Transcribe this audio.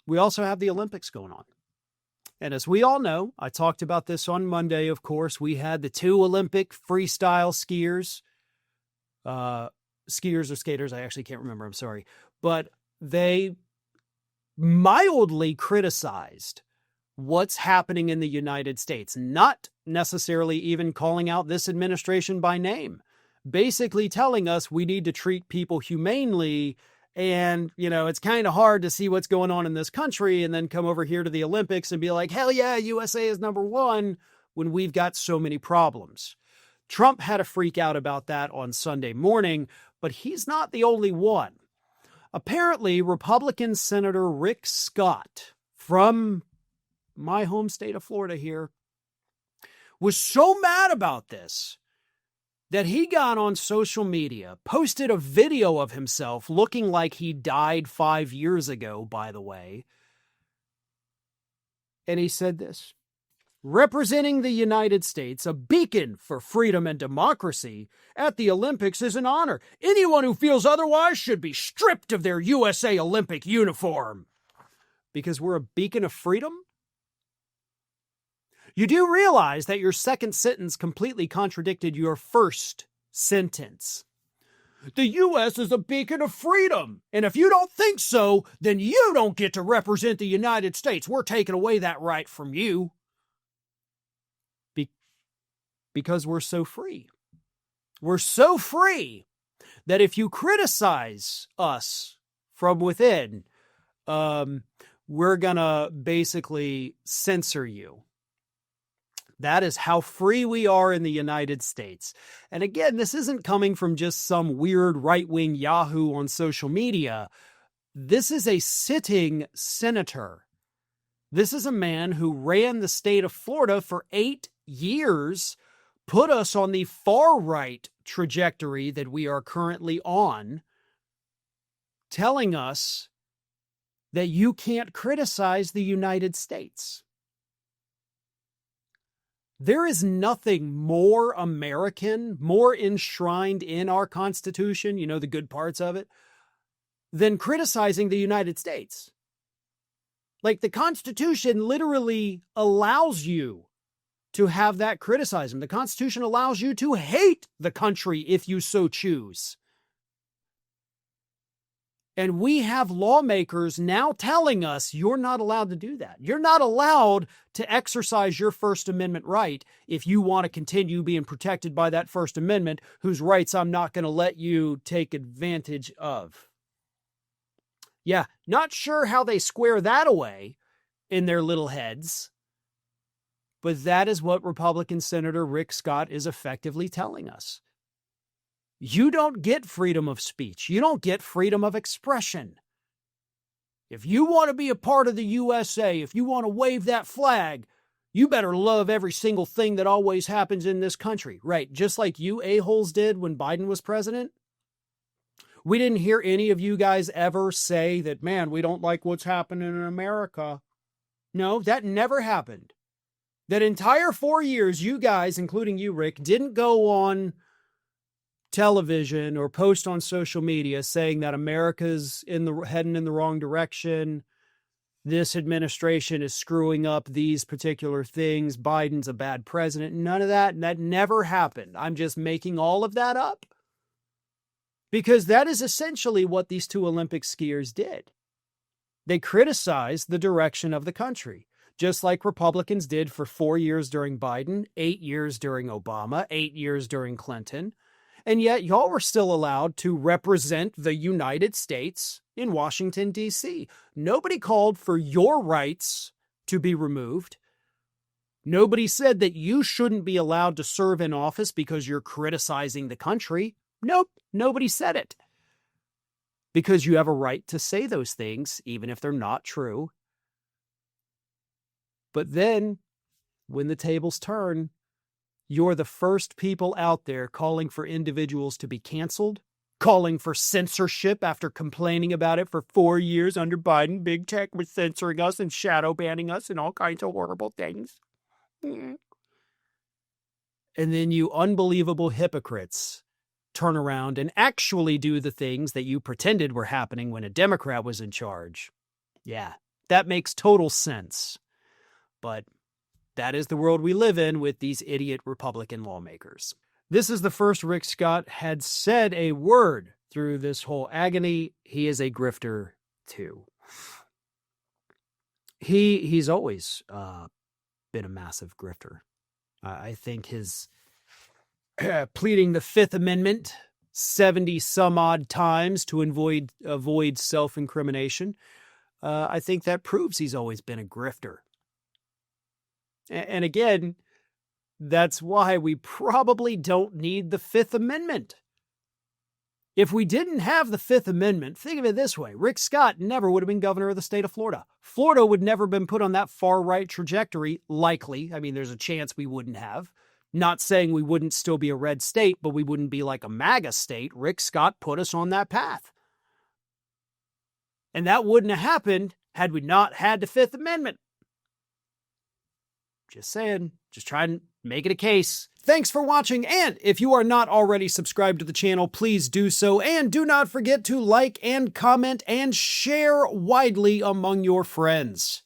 we also have the Olympics going on. And as we all know, I talked about this on Monday, of course, we had the 2 Olympic freestyle skiers, skiers or skaters, I actually can't remember, I'm sorry. But they mildly criticized what's happening in the United States, not necessarily even calling out this administration by name, basically telling us we need to treat people humanely. And, it's kind of hard to see what's going on in this country and then come over here to the Olympics and be like, hell yeah, USA is number 1 when we've got so many problems. Trump had a freak out about that on Sunday morning, but he's not the only one. Apparently, Republican Senator Rick Scott from my home state of Florida here was so mad about this that he got on social media, posted a video of himself looking like he died 5 years ago, by the way. And he said this: representing the United States, a beacon for freedom and democracy, at the Olympics is an honor. Anyone who feels otherwise should be stripped of their USA Olympic uniform. Because we're a beacon of freedom? You do realize that your second sentence completely contradicted your first sentence. The U.S. is a beacon of freedom, and if you don't think so, then you don't get to represent the United States. We're taking away that right from you. Because we're so free. We're so free that if you criticize us from within, we're going to basically censor you. That is how free we are in the United States. And again, this isn't coming from just some weird right-wing yahoo on social media. This is a sitting senator. This is a man who ran the state of Florida for 8 years, put us on the far right trajectory that we are currently on, telling us that you can't criticize the United States. There is nothing more American, more enshrined in our Constitution, the good parts of it, than criticizing the United States. Like, the Constitution literally allows you to have that criticism. The Constitution allows you to hate the country if you so choose. And we have lawmakers now telling us you're not allowed to do that. You're not allowed to exercise your First Amendment right if you want to continue being protected by that First Amendment, whose rights I'm not going to let you take advantage of. Yeah, not sure how they square that away in their little heads, but that is what Republican Senator Rick Scott is effectively telling us. You don't get freedom of speech. You don't get freedom of expression. If you want to be a part of the USA, if you want to wave that flag, you better love every single thing that always happens in this country. Right, just like you a-holes did when Biden was president. We didn't hear any of you guys ever say that, man, we don't like what's happening in America. No, that never happened. That entire 4 years, you guys, including you, Rick, didn't go on television or post on social media saying that America's heading in the wrong direction. This administration is screwing up these particular things. Biden's a bad president. None of that. That never happened. I'm just making all of that up. Because that is essentially what these 2 Olympic skiers did. They criticized the direction of the country, just like Republicans did for 4 years during Biden, 8 years during Obama, 8 years during Clinton. And yet y'all were still allowed to represent the United States in Washington, D.C. Nobody called for your rights to be removed. Nobody said that you shouldn't be allowed to serve in office because you're criticizing the country. Nope, nobody said it. Because you have a right to say those things, even if they're not true. But then, when the tables turn, you're the first people out there calling for individuals to be canceled, calling for censorship after complaining about it for 4 years under Biden. Big tech was censoring us and shadow banning us and all kinds of horrible things. And then you unbelievable hypocrites turn around and actually do the things that you pretended were happening when a Democrat was in charge. Yeah, That makes total sense. But that is the world we live in with these idiot Republican lawmakers. This is the first Rick Scott had said a word through this whole agony. He is a grifter, too. He's always been a massive grifter. I think his pleading the Fifth Amendment 70 some odd times to avoid self-incrimination, I think that proves he's always been a grifter. And again, that's why we probably don't need the Fifth Amendment. If we didn't have the Fifth Amendment, think of it this way. Rick Scott never would have been governor of the state of Florida. Florida would never have been put on that far-right trajectory, likely. I mean, there's a chance we wouldn't have. Not saying we wouldn't still be a red state, but we wouldn't be like a MAGA state. Rick Scott put us on that path. And that wouldn't have happened had we not had the Fifth Amendment. Just saying, just trying to make it a case. Thanks for watching, and if you are not already subscribed to the channel, please do so, and do not forget to like and comment and share widely among your friends.